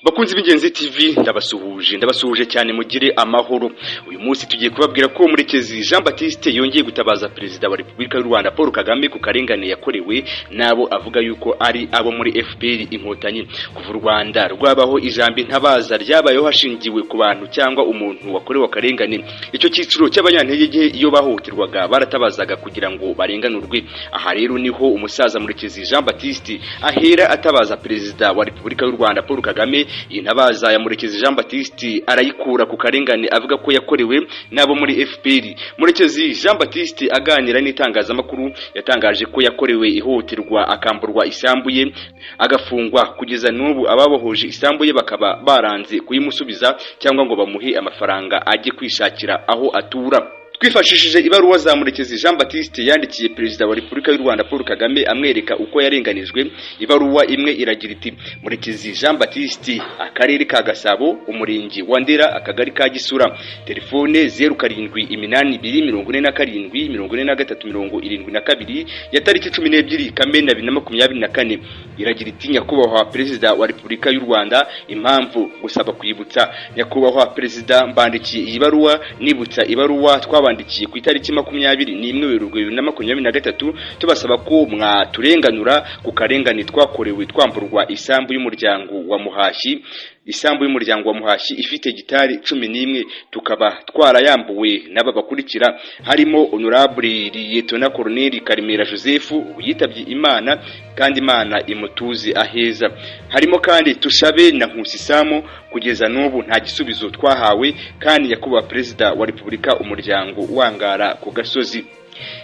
Bakunzi b'Ingenzi TV ndabasuhuje cyane mugire amahoro. Uyu munsi tugiye kubabwira ko Murekezi Jean Baptiste yongeye gutabaza Perezida wa Repubulika y'u Rwanda Paul Kagame ku karengane yakorewe nabo avuga yuko ari abo muri FPR Inkotanyi. Kuva u Rwanda rwabaho ijambo intabaza ryabayeho hashingiwe ku bantu cyangwa umuntu wakorewe akarengane. Icyo cyiciro cy'abanyantege iyo bahohoterwaga baratabazaga kugira ngo barenganurwe. Aha rero niho umusaza Murekezi Jean Baptiste ahera atabaza Perezida wa Repubulika y'u Rwanda Paul Kagame. Intabaza ya Murekezi Jean Baptiste arayikura ku karengane avuga ko yakorewe nabo muri FPR. Murekezi Jean Baptiste aganira n'itangazamakuru yatangaje ko yakorewe ihohoterwa akamburwa isambuye agafungwa kugeza n'ubu ababohoje isambuye bakaba baranze kuyimusubiza cyangwa ngo bamuhe amafaranga ajye kwishakira aho atura. Twifashishije ibaruwa za Murekezi Jean Baptiste yandikiye Perezida wa Repubulika y'u Rwanda Paul Kagame amwereka uko yarenganijwe. Ibaruwa imwe iragira iti: Murekezi Jean Baptiste, akarere ka Gasabo, umurenge wa Ndera, akagari ka Gisura, telefone 0784474372 ya tariki 12 Kamena 2024. Iragira iti: Nyakubahwa Perezida wa Repubulika y'u Rwanda, impamvu gusaba kwibutsa. Nyakubahwa Perezida, mbandikiye iyi baruwa nibutsa ibaruwa twabandikiye ku itariki 21 Werurwe 2023 tubasaba ko mwaturenganura ku karengane twakorewe twamburwa isambu y'umuryango wa Muhashyi. Isambu y'umuryango wa Muhashyi ifite gitari 11 tukaba twarayambuwe n'aba bakurikira: harimo Honorable Lieutenant Colonel Karemera Joseph yitabye Imana kandi Imana imutuze aheza. Harimo kandi Tushabe na Nkusi Samo, kugeza n'ubu nta gisubizo twahawe, kandi Nyakubahwa Perezida wa Repubulika umuryango wangara ku gasozi.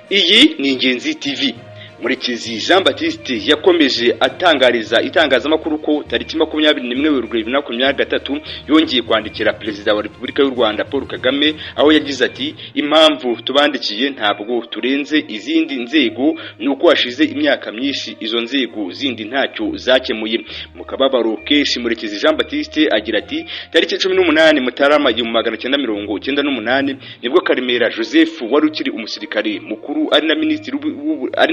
Iyi ni Ingenzi TV. Murekezi Jean Baptiste yakomeje atangariza itangazamakuru ko tariki 21 Werurwe 2023 yongeye kwandikira Perezida wa Repubulika y'u Rwanda Paul Kagame, aho yagize ati: impamvu tubandikiye ntabwo turenze izindi nzego, nuko hashize imyaka myinshi izo nzego zindi ntacyo zakemuye. Mu kababaro keshi Murekezi Jean Baptiste agira ati: tariki 18 Mutarama 1998 nibwo Karemera Joseph wari ukiri umusirikare mukuru ari na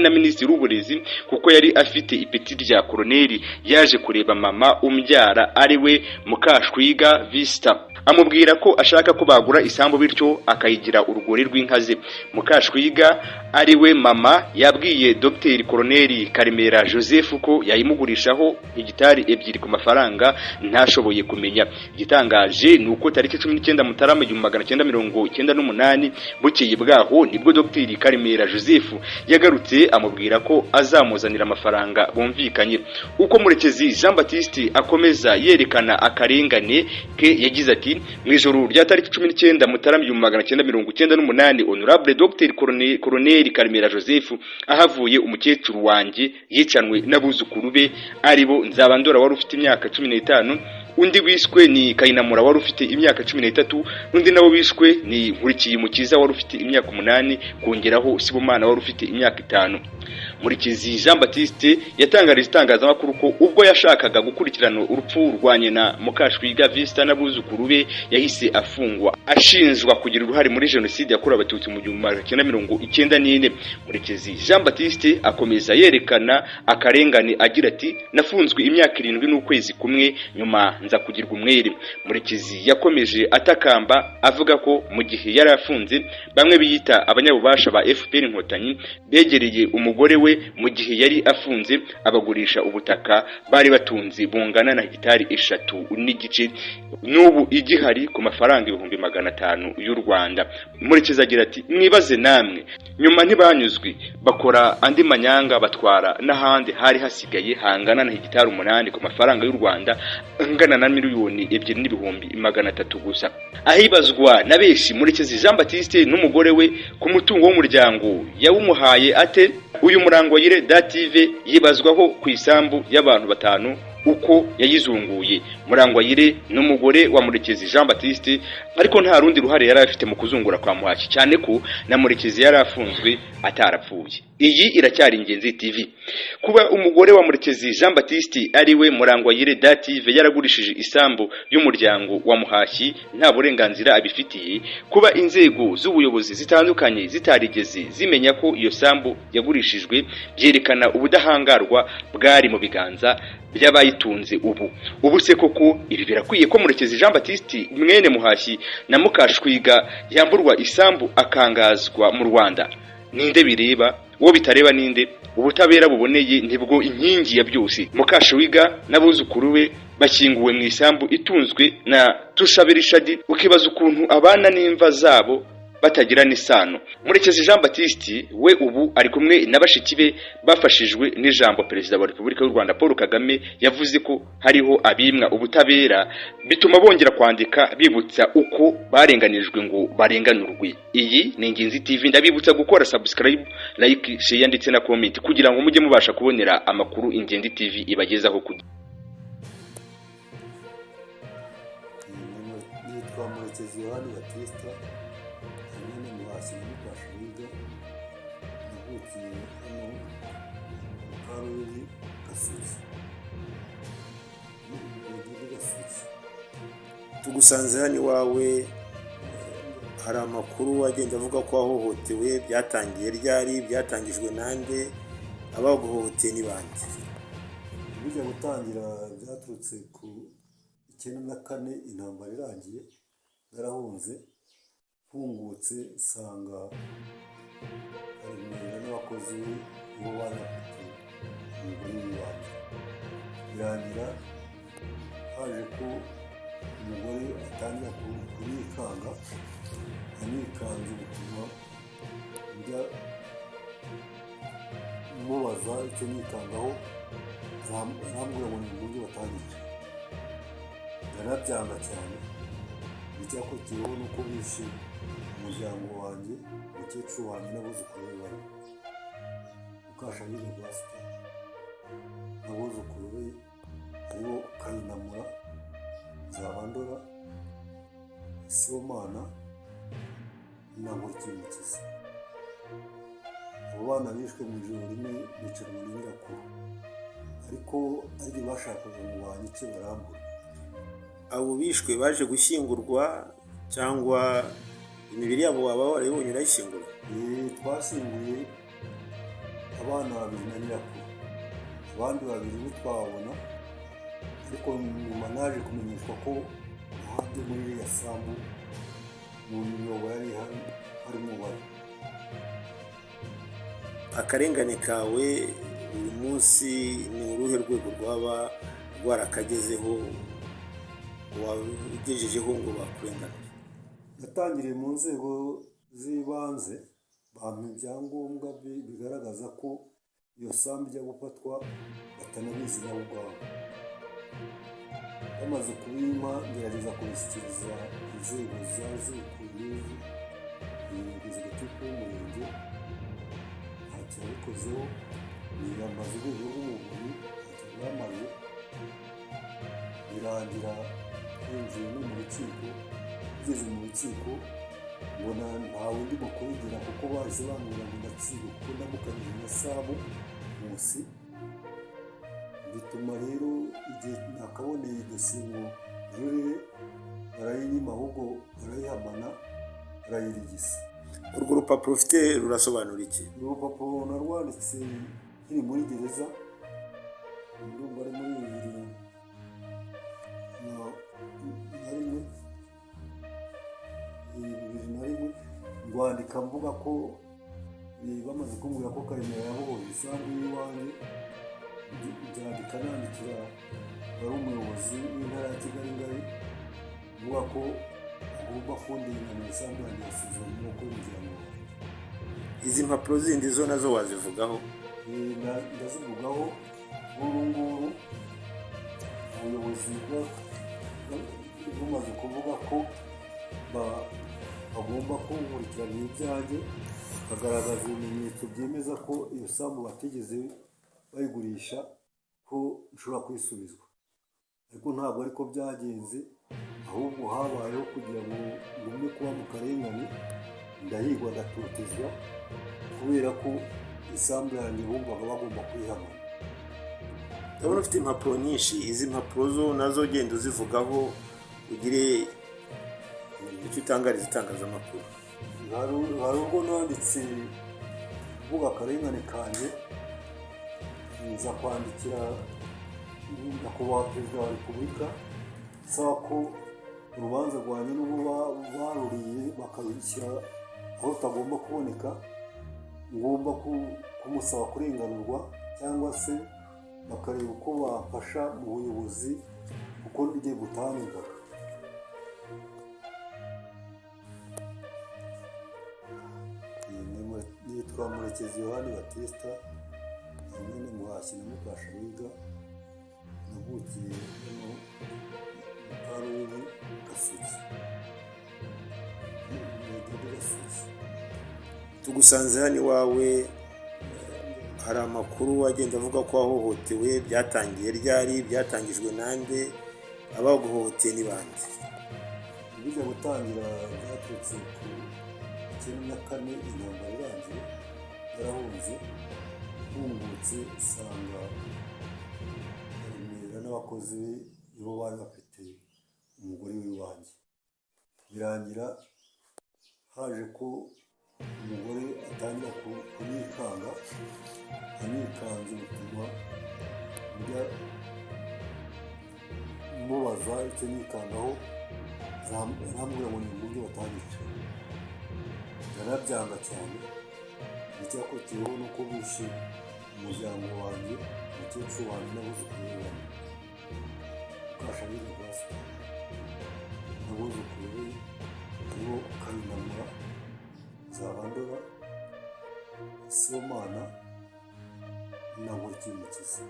minisitiri w'uburezi, kuko yari afite ipeti rya koloneli, yaje kureba mama umbyara ariwe Mukashwiga Vista, amubwira ko ashaka ko bagura isambu bityo akayigira urugori rw'inkaze. Mukashwiga ariwe mama yabwiye Dr. Koloneli Karemera Joseph ko yayimugurishaho hegitari 2 ku mafaranga ntashoboye kumenya. Igitangaje nuko tariki 19 Mutarama 1998 bukeye bwaho nibwo Dr. Karemera Joseph yagarutse amubwira ko azamuzanira amafaranga bumvikanye. Uko Murekezi Jean Baptiste akomeza yerekana akarengane ke, yagize ati: mu ijoro rya tariki 19 Mutarama 1998 Honorable Dr. Colonel Karemera Joseph ahavuye umukecuru wanjye yicanwe n'abuzukuru be aribo Nzabandora wari ufite imyaka 15, undi wishwe ni Kayinamura wari ufite imyaka 13, undi nawo wishwe ni Nkurikiyimukiza wari ufite imyaka 8, kongeraho Sibomana wari ufite imyaka 5. Murekezi Jean Baptiste yatangarije itangazamakuru ko ubwo yashakaga gukurikirana urupfu rwa nyina Mukashwiga Vista n'abuzukuru be yahise afungwa ashinjwa kugira uruhare muri jenoside yakorewe abatutsi mu 1994. Murekezi Jean Baptiste akomeza yerekana akarengane agira ati: nafunzwe imyaka 7 n'ukwezi kumwe, nyuma nza kugirwa umwere. Murekezi yakomeje atakamba avuga ko mu gihe yari afunze bamwe biyita abanyabubasha ba FPR Inkotanyi begereye umugore we mu gihe yari afunze abagurisha ubutaka bari batunze bungana na hegitari 3 n'igice, n'ubu igihari ku mafaranga 500,000 y'u Rwanda. Murekezi agira ati: mwibaze namwe, nyuma ntibanyuzwe bakora andi manyanga batwara n'ahandi hari hasigaye hangana na hegitari 8 ku mafaranga y'u Rwanda angana na miliyoni 2,300 gusa. Ahibazwa na benshi Murekezi Jean Baptiste n'umugore we ku mutungo w'umuryango yawumuhaye ate. Uyu Murangwayire Dative yibazwaho ku isambu y'abantu 5 uko yayizunguye. Murangwayire n'umugore wa Murekezi Jean Baptiste, ariko nta rundi ruhare yari afite mu kuzungura kwa Muhashyi, cyane ko na Murekezi yari afunzwe atarapfuye. Iyi iracyari Ingenzi TV. Kuba umugore wa Murekezi Jean Baptiste ariwe Murangwayire Dative yaragurishije isambu y'umuryango wa Muhashyi nta burenganzira abifitiye, kuba inzego z'ubuyobozi zitandukanye zitarigeze zimenya ko iyo sambu yagurishije yagurishijwe byerekana ubudahangarwa bwari mu biganza by'abayitunze ubu se koko ibi birakwiye ko Murekezi Jean Baptiste mwene Muhashyi na Mukashwiga yamburwa isambu akangazwa mu Rwanda? Ninde bireba? Uwo bitareba ninde? Ubutabera buboneye ntibwo inkingi ya byose. Mukashwiga n'abuzukuru be bashyinguwe mu isambu itunzwe na Tushabirishadi, ukibaza ukuntu abana n'imva zabo batagira n'isano. Murekezi Jean Baptiste we ubu ari kumwe n'abashiki be bafashijwe n'ijambo Perezida wa Repubulika y'u Rwanda Paul Kagame yavuze ko hariho abimwa ubutabera, bituma bongera kwandika bibutsa uko barenganijwe ngo barenganurwe. Iyi ni Ingenzi TV, ndabibutsa gukora subscribe, like, share ndetse na comment kugira ngo mujye mubasha kubonera amakuru Ingenzi TV ibagezaho Murekezi Yohani Baptiste mwene Muhashyi na Mukashwiga yavukiye hano mu Karere Gasozi. Tugusanze hano iwawe, hari amakuru agenda avuga ko wahohotewe. Byatangiye ryari? Byatangijwe nande? Abaguhohoteye ni bande? Bijya gutangira byaturutse ku 1994 intambara irangiye, narahunze mfungutse sanga hari n'abakozi bo banafite umugore wanjye. Birangira haje ko umugore atangira kunikanga, anikanze bituma njya mubaza icyo nikangaho, arambwira ngo ni uburyo batangiye. Narabyanga cyane. Icyakurikiyeho nuko bishe umuryango wanjye, umukecuru wanjye n'abuzukuru be bari Mukashwiga Rwasita n'abuzukuru be aribo Kayinamura, Nzabandora, Sibomana na Nkurikimukiza. Abo bana bishwe mu ijoro rimwe bicarwa na nyirakuru, ariko ari bashakaga ngo banyice barambura. Abo bishwe baje gushyingurwa cyangwa imibiri yabo waba warayibonye urayishyingura? Twashyinguye abana babiri na nyirakuru, abandi babiri bo twabona, ariko nyuma naje kumenyeshwa ko ahandi muri iriya sambu mu myobo yari harimo bari. Akarengane kawe uyu munsi ni uruhe rwego rwaba rwarakagezeho wagejejeho ngo bakurenganure? Natangiriye mu nzego z'ibanze, bampa ibyangombwa bigaragaza ko iyo sambu ijya gufatwa batanabizi nabo ubwabo. Bamaze kubimpa ngerageza kubishyikiriza inzego zazikuye executive w'umurenge, ntacyo yabikozeho. Niyambaza urwego rw'umuvunyi, ntacyo bwamaze. Birangira twinjiye no mu rukiko. Tugeze mu rukiko mbona ntawe ndimo kubigira, kuko bahise bambwira ngo ndatsindwa kuko ndamukanyije na sabu munsi. Bituma rero igihe nakaboneye dosiye ngo jurire barayinyima, ahubwo barayihamana, barayirigisa. Urwo rupapuro ufite rurasobanura iki? Urupapuro narwanditse nkiri muri gereza, ndumva ari muri 2001, rwandika mvuga ko bamaze kumbwira ko Karemera yahohoye isambu y'iwanjye. Byandika nandikira wari umuyobozi w'intara ya Kigali ngari, mvuga ko agomba kundenganira isambu yanjye yasuzumwe n'uko umuryango wanjye. Izi mpapuro zindi zo nazo wazivugaho? Ndazivugaho. Nk'uru nguru ubuyobozi bumaze kuvuga ko bagomba kunkurikirana ibyanjye, bagaragaza ibimenyetso byemeza ko iyo sambu batigeze bayigurisha, ko ishobora kwisubizwa. Ariko ntabwo ariko byagenze, ahubwo habayeho kugira ngo ngume kuba mu karengane, ndahigwa ndatotezwa kubera ko isambu yanjye bumvaga bagomba kuyihamana. Ndabona ufite impapuro nyinshi. Izi mpapuro zo nazo genda uzivugaho, ugire icyo utangariza itangazamakuru. Hari ubwo nanditse kuvuga akarengane kanjye, nza kwandikira nyakubahwa perezida wa repubulika nsaba ko urubanza rwanjye n'ubu baruriye bakarushyira aho rutagomba kuboneka, ngomba kumusaba kurenganurwa cyangwa se bakareba uko bafasha mu buyobozi kuko rigiye gutangirwa. Nitwa Murekezi Yohani Batista, nyine Muhashyi na Mukashabiga, navukiye hano mu Karere Gasogi. Tugusanze hano iwawe, hari amakuru agenda avuga ko wahohotewe, byatangiye ryari, byatangijwe nande, abaguhohoteye ni bande? Bijya gutangira byaturutse ku 94 intambara irangiye, yarahunze hungutse usanga Remera n'abakozi be bo bari bafite umugore w'iwanjye, birangira haje ko umugore atangira kunyikanga, anyikanze bituma njya mubaza icyo nikangaho, arambwira ngo ni uburyo batanyica, narabyanga cyane. Icyakurikiyeho ni uko bishe umuryango wanjye, umukecuru wanjye n'abuzukuru be, Mukashabiga Basita n'abuzukuru be aribo Kayinamura, Nzabandora, Sibomana na Nkurikiyumukiza.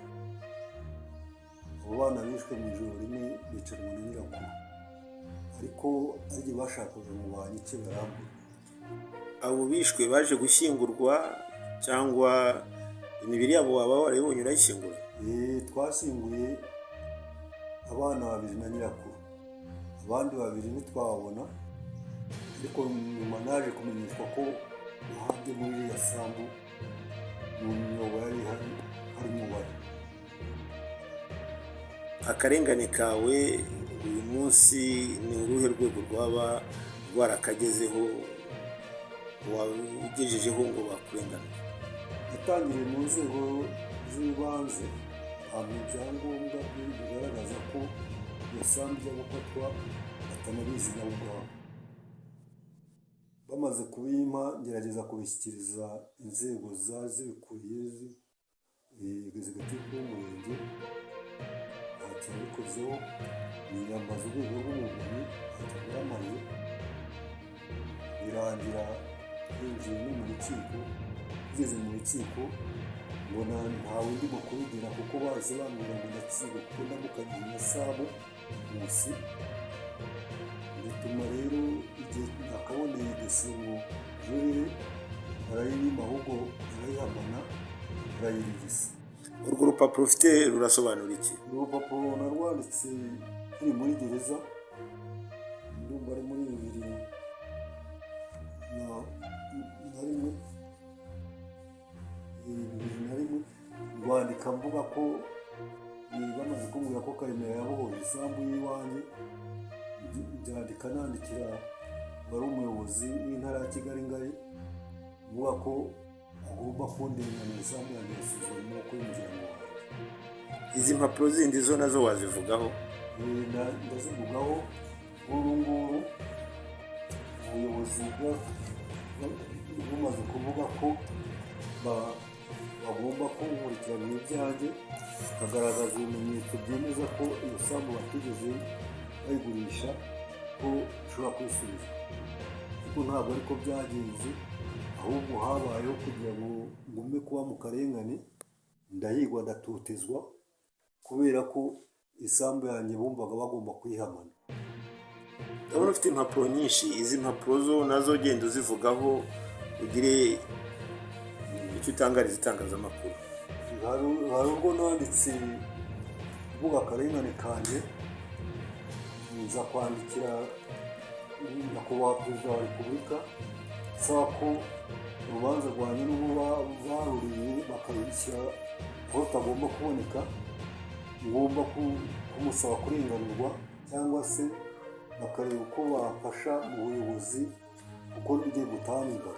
Abo bana bishwe mu ijoro rimwe bicanwa na nyirakuru, ariko ari bashakaga ngo banyice barambura. Abo bishwe baje gushyingurwa cyangwa imibiri yabo waba warayibonye urayishyingura? Twashyinguye abana 2 na nyirakuru, abandi 2 ntitwababona, ariko nyuma naje kumenyeshwa ko ahandi muri iriya sambu mu myobo yari harimo bari. Akarengane kawe uyu munsi ni uruhe rwego rwaba rwarakagezeho wagejejeho ngo bakurenganure? Yatangiriye mu nzego z'ibanze, ahantu ibyangombwa bigaragaza ko iyo sambu ijya gufatwa batanabizi nabo ubwabo. Bamaze kubimpa ngerageza kubishyikiriza inzego zibikuriye, executive w'umurenge, ntacyo yabikozeho, niyambaza urwego rw'umuvunyi, ntacyo rwamariye, birangira yinjiye no mu rukiko. Ngeze mu rukiko mbona ntawe ndimo kubigira kuko bahise bambwira ngo ndatsindwa kuko ndamukanye na sabu munsi, bituma rero igihe nakaboneye dosiye ngo jurire barayirima, ahubwo barayihamana barayirigisa. Urwo rupapuro ufite rurasobanura iki? Urupapuro narwanditse nkiri muri gereza, ndumva ari muri 2001, rwandika mvuga ko bamaze kumbwira ko Karemera yabohoje isambu y'iwanjye, byandika nandikira wari umuyobozi w'intara ya Kigali Ngari, mvuga ko agomba kundenganira isambu yanjye yasuzumwe n'uko y'umuryango wanjye. Izi mpapuro zindi zo nazo wazivugaho? Ndazivugaho. Nk'uru nguru ubuyobozi bumaze kuvuga ko bagomba kunkurikirana ibyanjye, bakagaragaza ibimenyetso byemeza ko iyo sambu batigeze bayigurisha ko ishobora kwisubizwa, ariko ntabwo ariko byagenze, ahubwo habayeho kugira ngo ngume kuba mu karengane, ndahigwa ndatotezwa kubera ko isambu yanjye bumvaga bagomba kuyihamana. Ndabona ufite impapuro nyinshi, izi mpapuro zo nazo genda uzivugaho ugire icyo utangariza itangazamakuru. Hari ubwo nanditse mvuga akarengane kanjye, nza kwandikira nyakubahwa perezida wa repubulika nsaba ko urubanza rwanjye n'ubu baruriye bakarushyira aho rutagomba kuboneka, ngomba kumusaba kurenganurwa cyangwa se bakareba uko bafasha mu buyobozi kuko rigiye gutangirwa.